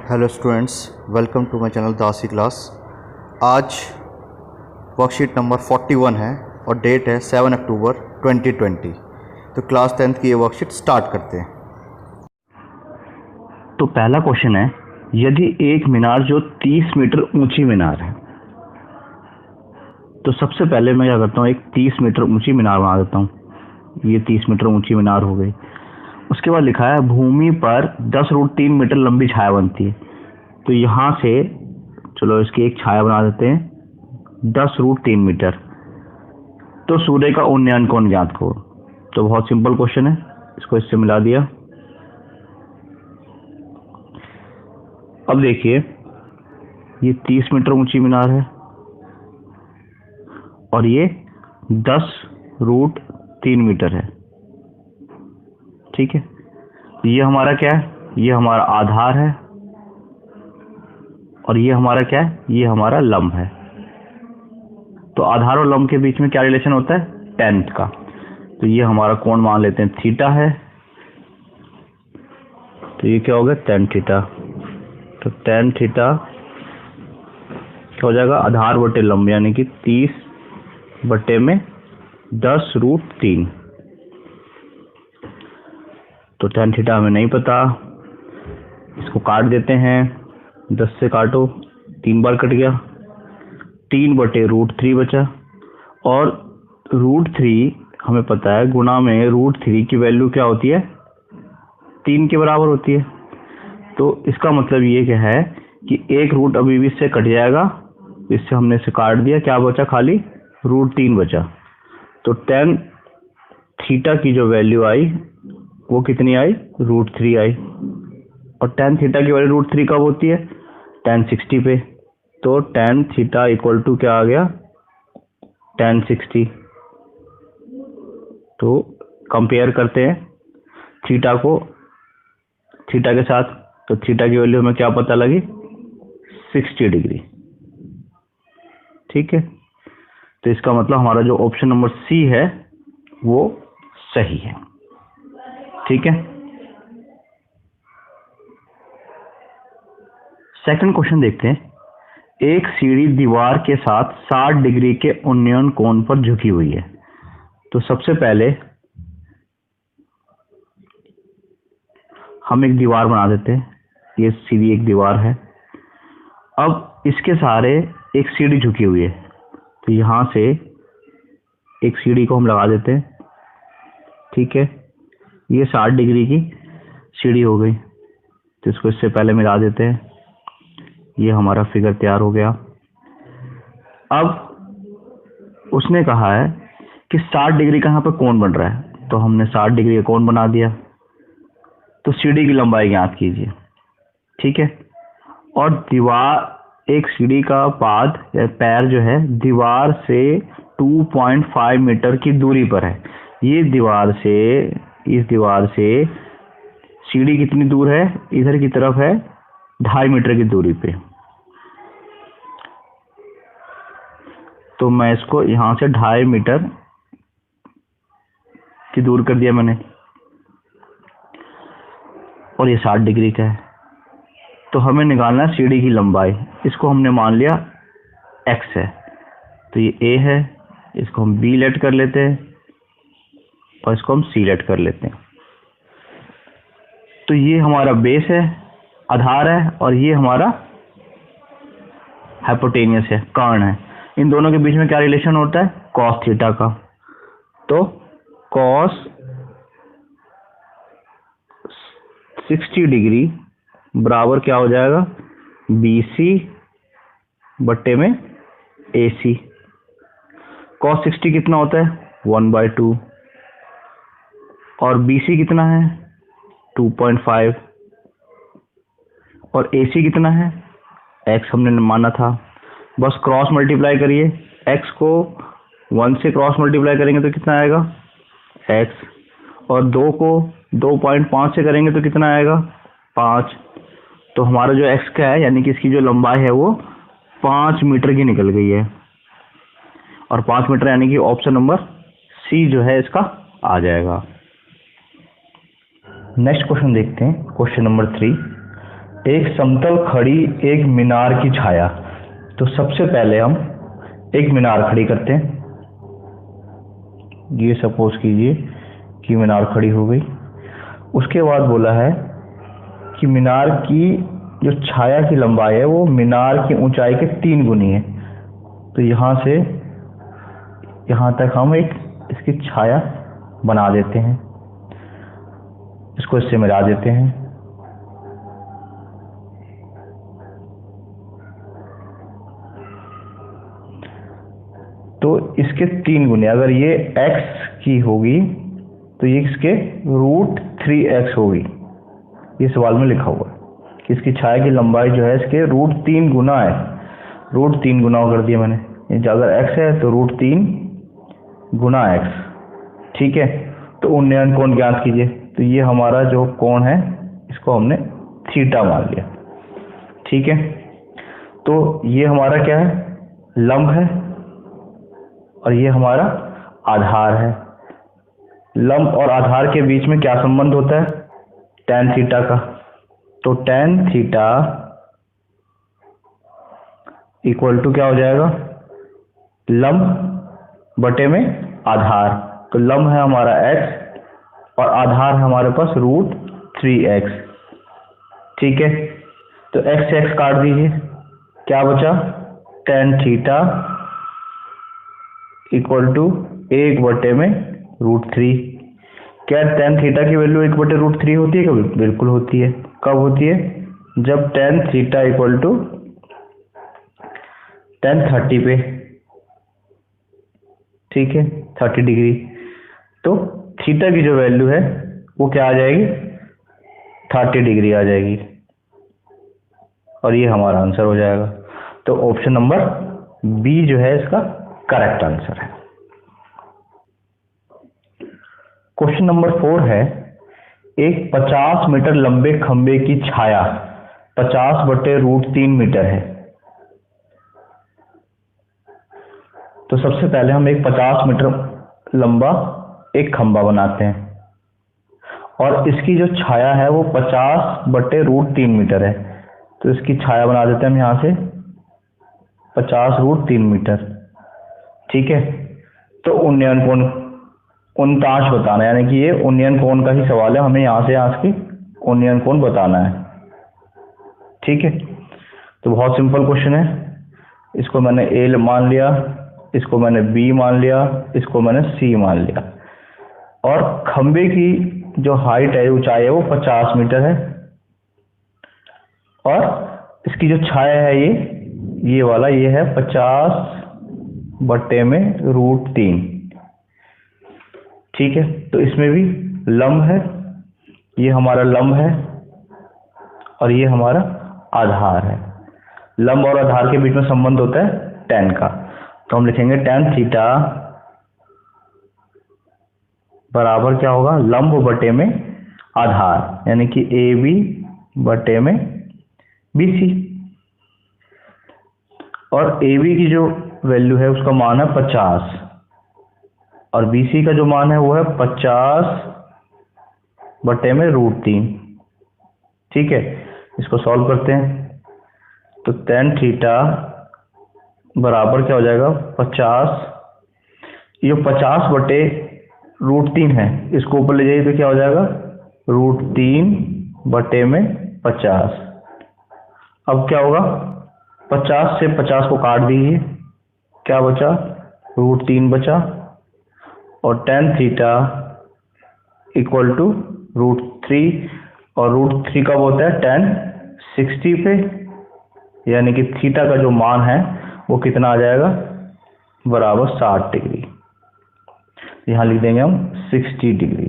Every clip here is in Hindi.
Hello students, welcome to my channel दासी क्लास। आज वर्कशीट नंबर 41 है और डेट है 7 अक्टूबर 2020। तो क्लास 10th की ये वर्कशीट स्टार्ट करते हैं। तो पहला क्वेश्चन है, यदि एक मीनार जो 30 मीटर ऊंची मीनार है, तो सबसे पहले मैं क्या करता हूँ, एक 30 मीटर ऊंची मीनार बना देता हूँ। ये 30 मीटर ऊंची मीनार हो गई। उसके बाद लिखा है भूमि पर 10√3 मीटर लंबी छाया बनती है। तो यहाँ से चलो इसकी एक छाया बना देते हैं 10√3 मीटर। तो सूर्य का उन्नयन कोण ज्ञात करो। तो बहुत सिंपल क्वेश्चन है, इसको इससे मिला दिया। अब देखिए, ये 30 मीटर ऊंची मीनार है और ये 10√3 मीटर है। ठीक है, ये हमारा क्या है, ये हमारा आधार है और ये हमारा क्या है, ये हमारा लंब है। तो आधार और लंब के बीच में क्या रिलेशन होता है, tan का। तो ये हमारा कोण मान लेते हैं थीटा है। तो ये क्या हो गया, tan थीटा। तो tan थीटा क्या हो जाएगा, आधार बटे लंब, यानी कि 30 बटे में 10√3। तो tan थीटा हमें नहीं पता, इसको काट देते हैं। 10 से काटो, 3 बार कट गया, 3/√3 बचा। और √3 हमें पता है, गुणा में √3 की वैल्यू क्या होती है, 3 के बराबर होती है। तो इसका मतलब ये क्या है कि एक रूट अभी भी इससे कट जाएगा। इससे हमने इसे काट दिया, क्या बचा, खाली √3 बचा। तो tan थीटा की जो वैल्यू आई वो कितनी आई, √3 आई। और tan थीटा की वैल्यू √3 कब होती है, tan 60 पे। तो tan थीटा इक्वल टू क्या आ गया, tan 60। तो कंपेयर करते हैं थीटा को थीटा के साथ। तो थीटा की वैल्यू हमें क्या पता लगी, 60 डिग्री। ठीक है, तो इसका मतलब हमारा जो ऑप्शन नंबर सी है वो सही है। ठीक है, सेकंड क्वेश्चन देखते हैं। एक सीढ़ी दीवार के साथ 60 डिग्री के उन्नयन कोण पर झुकी हुई है। तो सबसे पहले हम एक दीवार बना देते हैं। ये सीधी एक दीवार है। अब इसके सहारे एक सीढ़ी झुकी हुई है। तो यहाँ से एक सीढ़ी को हम लगा देते हैं। ठीक है, ये 60 डिग्री की सीढ़ी हो गई। तो इसको इससे पहले मिला देते हैं। ये हमारा फिगर तैयार हो गया। अब उसने कहा है कि 60 डिग्री का यहाँ पर कोण बन रहा है, तो हमने 60 डिग्री का कोण बना दिया। तो सीढ़ी की लंबाई ज्ञात कीजिए। ठीक है, और दीवार, एक सीढ़ी का पाद या पैर जो है दीवार से 2.5 मीटर की दूरी पर है। ये दीवार से, इस दीवार से सीढ़ी कितनी दूर है, इधर की तरफ है 2.5 मीटर की दूरी पे। तो मैं इसको यहाँ से 2.5 मीटर की दूर कर दिया मैंने। और ये 60 डिग्री का है। तो हमें निकालना है सीढ़ी की लंबाई। इसको हमने मान लिया x है। तो ये a है, इसको हम b लेट कर लेते हैं और इसको हम c लेट कर लेते हैं। तो ये हमारा बेस है, आधार है, और ये हमारा हाइपोटेनियस है, कर्ण है। इन दोनों के बीच में क्या रिलेशन होता है, cos थीटा का। तो cos 60 डिग्री बराबर क्या हो जाएगा, BC बट्टे में AC। cos 60 कितना होता है, 1/2। और BC कितना है, 2.5। और AC कितना है, x हमने माना था। बस क्रॉस मल्टीप्लाई करिए, x को 1 से क्रॉस मल्टीप्लाई करेंगे तो कितना आएगा, x। और 2 को 2.5 से करेंगे तो कितना आएगा, 5। तो हमारा जो x का है, यानी कि इसकी जो लंबाई है वो 5 मीटर की निकल गई है। और 5 मीटर यानी कि ऑप्शन नंबर सी जो है इसका आ जाएगा। नेक्स्ट क्वेश्चन देखते हैं, क्वेश्चन नंबर 3। एक समतल खड़ी एक मीनार की छाया। तो सबसे पहले हम एक मीनार खड़ी करते हैं। ये सपोज कीजिए कि मीनार खड़ी हो गई। उसके बाद बोला है कि मीनार की जो छाया की लंबाई है वो मीनार की ऊंचाई के 3 गुनी है। तो यहाँ से यहाँ तक हम एक इसकी छाया बना देते हैं, इसको इससे मिला देते हैं। तो इसके 3 गुने, अगर ये x की होगी तो ये इसके √3x होगी। ये सवाल में लिखा हुआ है कि इसकी छाया की लंबाई जो है इसके √3 गुना है। √3 गुना कर दिया मैंने, अगर x है तो √3 गुना x। ठीक है, तो उन्नयन कोण ज्ञात कीजिए। तो ये हमारा जो कोण है इसको हमने थीटा मान लिया। ठीक है, तो ये हमारा क्या है, लंब है, और ये हमारा आधार है। लंब और आधार के बीच में क्या संबंध होता है, tan थीटा का। तो tan थीटा इक्वल टू क्या हो जाएगा, लंब बटे में आधार। तो लंब है हमारा x और आधार है हमारे पास √3x। ठीक है, तो x से x काट दीजिए, क्या बचा, tan थीटा इक्वल टू 1 बटे में √3। क्या tan थीटा की वैल्यू 1 बटे √3 होती है कभी? बिल्कुल होती है। कब होती है, जब tan theta equal to tan 30 पे, ठीक है, 30 डिग्री। तो थीटा की जो वैल्यू है वो क्या आ जाएगी, 30 डिग्री आ जाएगी, और ये हमारा आंसर हो जाएगा। तो ऑप्शन नंबर बी जो है इसका करेक्ट आंसर है। क्वेश्चन नंबर 4 है, एक 50 मीटर लंबे खंबे की छाया 50 बटे √3 मीटर है। तो सबसे पहले हम एक 50 मीटर लंबा एक खंबा बनाते हैं, और इसकी जो छाया है वो 50 बटे √3 मीटर है। तो इसकी छाया बना देते हैं हम यहाँ से 50 √3 मीटर। ठीक है, तो उन्नयन कोण 49 बताना है, यानी कि ये उन्नयन कोण का ही सवाल है, हमें यहाँ से यहाँ की उन्नयन कोण बताना है। ठीक है, तो बहुत सिंपल क्वेश्चन है। इसको मैंने ए मान लिया, इसको मैंने बी मान लिया, इसको मैंने सी मान लिया, और खंबे की जो हाइट है, ऊंचाई है, वो 50 मीटर है, और इसकी जो छाया है ये वाला ये है 50 बटे में √3। ठीक है, तो इसमें भी लंब है, ये हमारा लंब है, और ये हमारा आधार है। लंब और आधार के बीच में संबंध होता है tan का। तो हम लिखेंगे tan थीटा बराबर क्या होगा, लंब बटे में आधार, यानी कि AB बटे में BC। और AB की जो वैल्यू है उसका मान है 50, और BC का जो मान है वो है 50 बटे में √3। ठीक है, इसको सॉल्व करते हैं। तो tan थीटा बराबर क्या हो जाएगा, 50, ये 50 बटे √3 है, इसको ऊपर ले जाइए तो क्या हो जाएगा, √3 बटे में 50। अब क्या होगा, 50 से 50 को काट दीजिए, क्या बचा, √3 बचा, और tan थीटा इक्वल टू √3, और √3 कब होता है, tan 60 पे, यानी कि थीटा का जो मान है वो कितना आ जाएगा, बराबर 60 डिग्री। यहाँ लिख देंगे हम 60 डिग्री।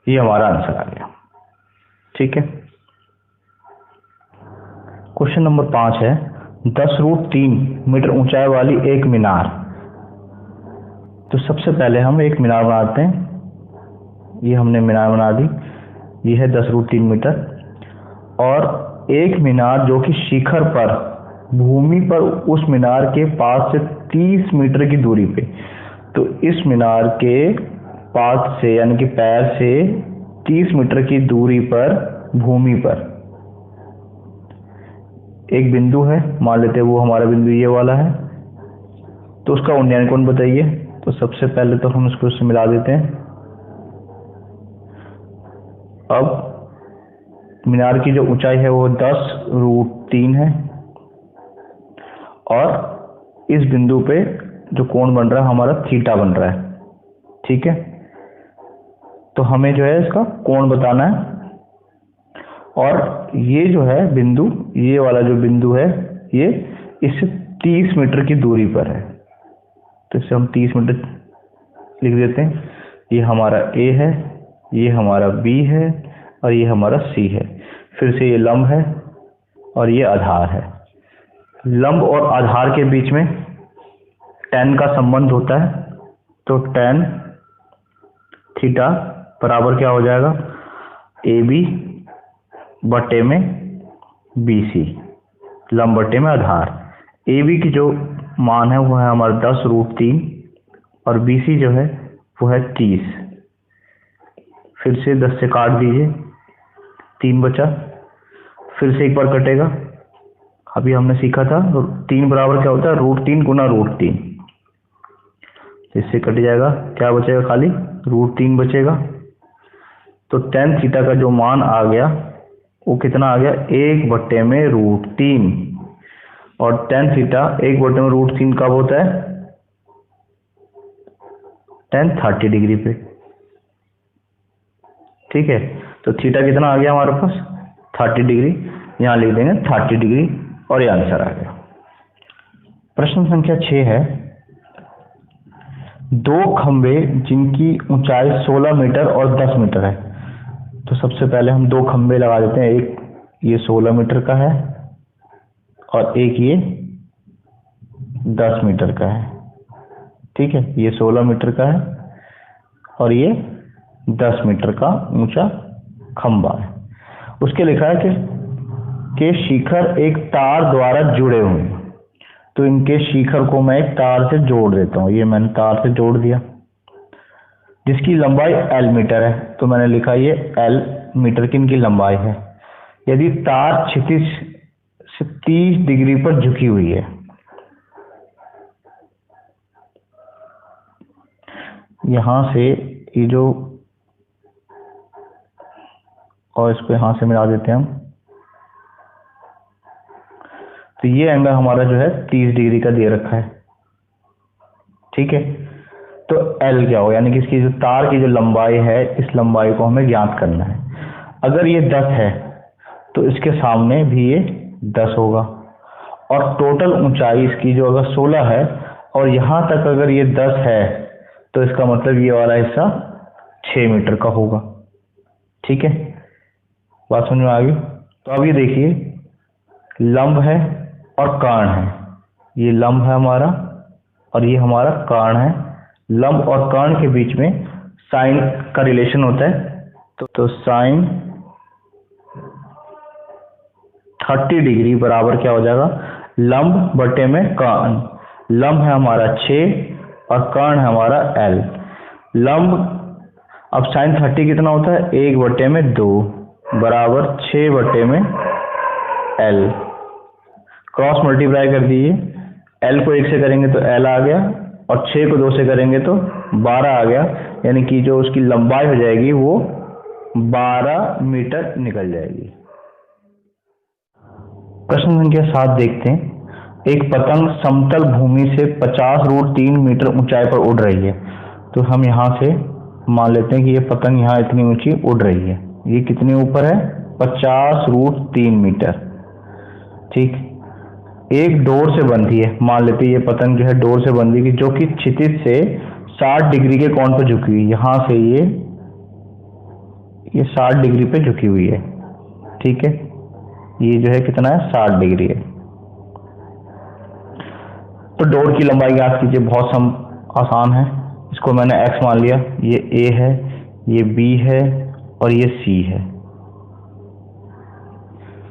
ये हमारा आंसर आ गया। ठीक है, क्वेश्चन नंबर 5 है, 10 √3 मीटर ऊंचाई वाली एक मीनार। तो सबसे पहले हम एक मीनार बनाते हैं। ये हमने मीनार बना दी, ये है 10 √3 मीटर, और एक मीनार जो कि शिखर पर भूमि पर उस मीनार के पास से 30 मीटर की दूरी पे। तो इस मीनार के पास से, यानी कि पैर से 30 मीटर की दूरी पर भूमि पर एक बिंदु है, मान लेते हैं वो हमारा बिंदु ये वाला है, तो उसका उन्नयन कोण बताइए। तो सबसे पहले तो हम इसको इससे मिला देते हैं। अब मीनार की जो ऊंचाई है वो 10√3 है और इस बिंदु पे जो कोण बन रहा है हमारा थीटा बन रहा है। ठीक है, तो हमें जो है इसका कोण बताना है। और ये जो है बिंदु, ये वाला जो बिंदु है ये इससे 30 मीटर की दूरी पर है, तो इसे हम 30 मीटर लिख देते हैं। ये हमारा A है, ये हमारा B है और ये हमारा C है। फिर से ये लंब है और ये आधार है। लंब और आधार के बीच में tan का संबंध होता है, तो tan थीटा बराबर क्या हो जाएगा, AB बटे में BC, लंब बटे में आधार। AB की जो मान है वो है हमारा 10√3 और BC जो है वो है 30। फिर से 10 से काट दीजिए, 3 बचा। फिर से एक बार कटेगा, अभी हमने सीखा था 3 बराबर क्या होता है, √3 गुना √3। इससे कट जाएगा, क्या बचेगा, खाली √3 बचेगा। तो tan थीटा का जो मान आ गया वो कितना आ गया, 1 बटे में √3। और tan थीटा 1 बटे में √3 कब होता है, tan 30 डिग्री पे। ठीक है, तो थीटा कितना आ गया हमारे पास, 30 डिग्री। यहाँ लिख देंगे 30 डिग्री और ये आंसर आ गया। प्रश्न संख्या 6 है, 2 खंबे जिनकी ऊंचाई 16 मीटर और 10 मीटर है। तो सबसे पहले हम 2 खंबे लगा देते हैं, एक ये 16 मीटर का है और एक ये 10 मीटर का है। ठीक है, ये 16 मीटर का है और ये 10 मीटर का ऊंचा खंबा है। उसके लिखा है कि शिखर एक तार द्वारा जुड़े हुए हैं। तो इनके शिखर को मैं एक तार से जोड़ देता हूँ। ये मैंने तार से जोड़ दिया, जिसकी लंबाई L मीटर है। तो मैंने लिखा ये L मीटर की इनकी लंबाई है। यदि तार क्षितिज से 30 डिग्री पर झुकी हुई है, यहां से ये जो, और इसको यहां से मिला देते हैं हम, तो ये एंगल हमारा जो है 30 डिग्री का दे रखा है। ठीक है, तो L क्या हो, यानी कि इसकी जो तार की जो लंबाई है, इस लंबाई को हमें ज्ञात करना है। अगर ये 10 है तो इसके सामने भी ये 10 होगा और टोटल ऊंचाई इसकी जो अगर 16 है और यहाँ तक अगर ये 10 है तो इसका मतलब ये वाला हिस्सा 6 मीटर का होगा। ठीक है, बात समझ में आ गई। तो अब ये देखिए, लंब है और कर्ण है, ये लंब है हमारा और ये हमारा कर्ण है। लंब और कर्ण के बीच में साइन का रिलेशन होता है। तो साइन 30 डिग्री बराबर क्या हो जाएगा, लंब बटे में कर्ण। लंब है हमारा 6 और कर्ण है हमारा L। लंब, अब साइन 30 कितना होता है, 1 बटे में 2 बराबर 6 बटे में L। क्रॉस मल्टीप्लाई कर दीजिए, L को 1 से करेंगे तो L आ गया और 6 को 2 से करेंगे तो 12 आ गया, यानी कि जो उसकी लंबाई हो जाएगी वो 12 मीटर निकल जाएगी। प्रश्न संख्या 7 देखते हैं। एक पतंग समतल भूमि से 50√3 मीटर ऊंचाई पर उड़ रही है। तो हम यहाँ से मान लेते हैं कि ये पतंग यहाँ इतनी ऊंची उड़ रही है। ये कितने ऊपर है, 50√3 मीटर। ठीक, एक डोर से बंधी है, मान लेते हैं ये पतंग जो है डोर से बंधी है, जो कि क्षितिज से 60 डिग्री के कोण पर झुकी हुई। यहाँ से ये 60 डिग्री पे झुकी हुई है। ठीक है, ये जो है कितना है, 60 डिग्री है। तो डोर की लंबाई ज्ञात कीजिए। बहुत आसान है, इसको मैंने x मान लिया। ये A है, ये B है और ये C है।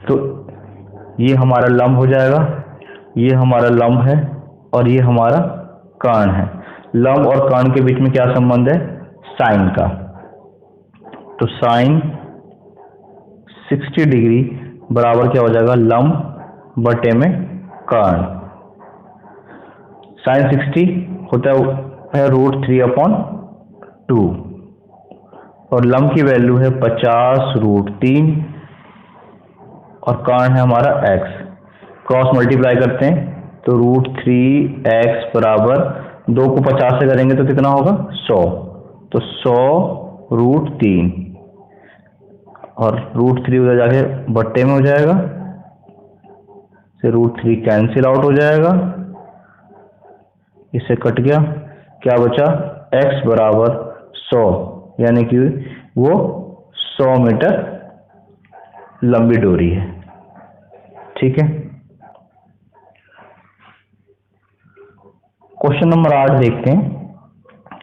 तो ये हमारा लंब हो जाएगा, ये हमारा लंब है और ये हमारा कर्ण है। लंब और कर्ण के बीच में क्या संबंध है, साइन का। तो साइन 60 डिग्री बराबर क्या हो जाएगा, लंब बटे में कर्ण। साइन 60 होता है √3/2 और लंब की वैल्यू है 50√3 और कर्ण है हमारा x। क्रॉस मल्टीप्लाई करते हैं तो √3x बराबर 2 को 50 से करेंगे तो कितना होगा, 100। तो 100√3 और √3 उधर जाके बट्टे में हो जाएगा, फिर √3 कैंसिल आउट हो जाएगा, इससे कट गया, क्या बचा, x बराबर 100, यानी कि वो 100 मीटर लंबी डोरी है। ठीक है। क्वेश्चन नंबर 8 देखते हैं।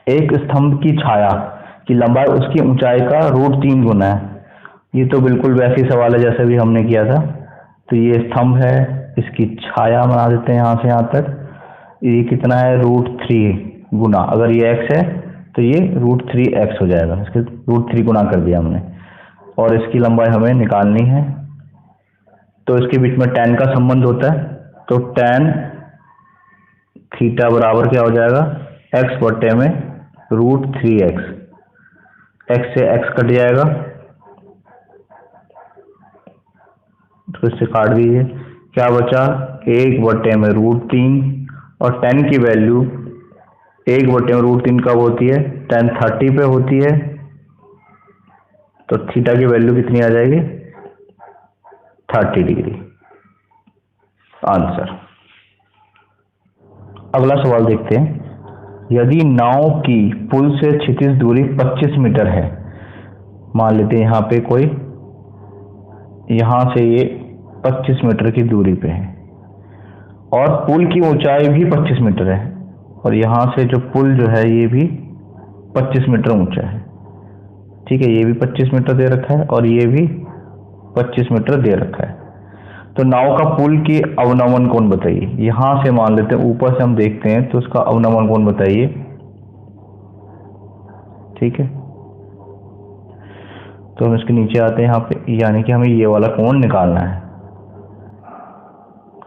एक स्तंभ की छाया की लंबाई उसकी ऊंचाई का √3 गुना है। ये तो बिल्कुल वैसे ही सवाल है जैसे भी हमने किया था। तो ये स्तंभ है, इसकी छाया बना देते हैं यहाँ से यहाँ तक। ये कितना है, √3 गुना, अगर ये x है तो ये √3x हो जाएगा, इसके √3 गुना कर दिया हमने, और इसकी लंबाई हमें निकालनी है। तो इसके बीच में tan का संबंध होता है, तो tan थीटा बराबर क्या हो जाएगा, x बटे में √3x, x से x कट जाएगा तो इससे काट दीजिए, क्या बचा, 1 बटे में √3 और tan की वैल्यू 1 बटे में √3 कब होती है, tan 30 पे होती है, तो थीटा की वैल्यू कितनी आ जाएगी, 30 डिग्री। आंसर। अगला सवाल देखते हैं। यदि नाव की पुल से क्षितिज दूरी 25 मीटर है, मान लेते हैं यहाँ पे कोई, यहाँ से ये 25 मीटर की दूरी पे है और पुल की ऊंचाई भी 25 मीटर है, और यहाँ से जो पुल जो है ये भी 25 मीटर ऊंचा है। ठीक है, ये भी 25 मीटर दे रखा है और ये भी 25 मीटर दे रखा है। तो नाव का पुल की अवनमन कोण बताइए। यहाँ से मान लेते हैं, ऊपर से हम देखते हैं तो उसका अवनमन कोण बताइए। ठीक है, तो हम इसके नीचे आते हैं यहाँ पे, यानी कि हमें ये वाला कोण निकालना है।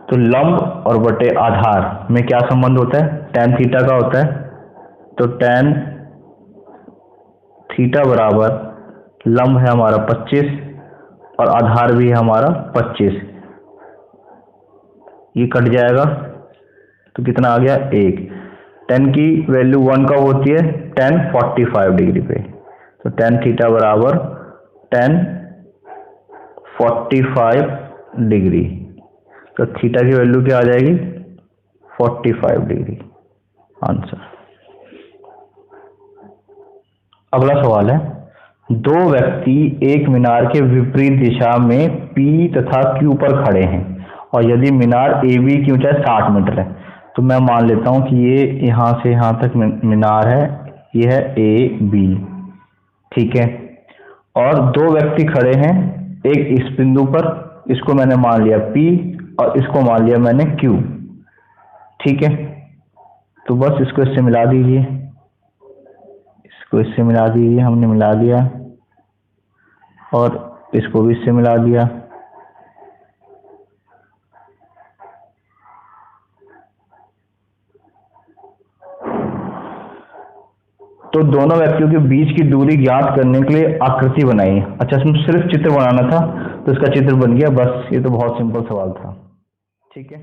तो लंब और बटे आधार में क्या संबंध होता है, tan थीटा का होता है। तो tan थीटा बराबर लंब है हमारा 25 और आधार भी है हमारा 25, ये कट जाएगा तो कितना आ गया, 1। tan की वैल्यू 1 कब होती है, tan 45 डिग्री पे। तो tan थीटा बराबर tan 45 डिग्री, तो थीटा की वैल्यू क्या आ जाएगी, 45 डिग्री। आंसर। अगला सवाल है। दो व्यक्ति एक मीनार के विपरीत दिशा में P तथा Q पर खड़े हैं और यदि मीनार AB की ऊंचाई 60 मीटर है, तो मैं मान लेता हूं कि ये यहाँ से यहाँ तक मीनार है, ये है AB। ठीक है, और दो व्यक्ति खड़े हैं एक इस बिंदु पर, इसको मैंने मान लिया P और इसको मान लिया मैंने Q। ठीक है, तो बस इसको इससे मिला दीजिए, इसको इससे मिला दीजिए, हमने मिला दिया, और इसको भी इससे मिला दिया। तो दोनों व्यक्तियों के बीच की दूरी ज्ञात करने के लिए आकृति बनाई। अच्छा, इसमें सिर्फ चित्र बनाना था तो इसका चित्र बन गया, बस। ये तो बहुत सिंपल सवाल था। ठीक है।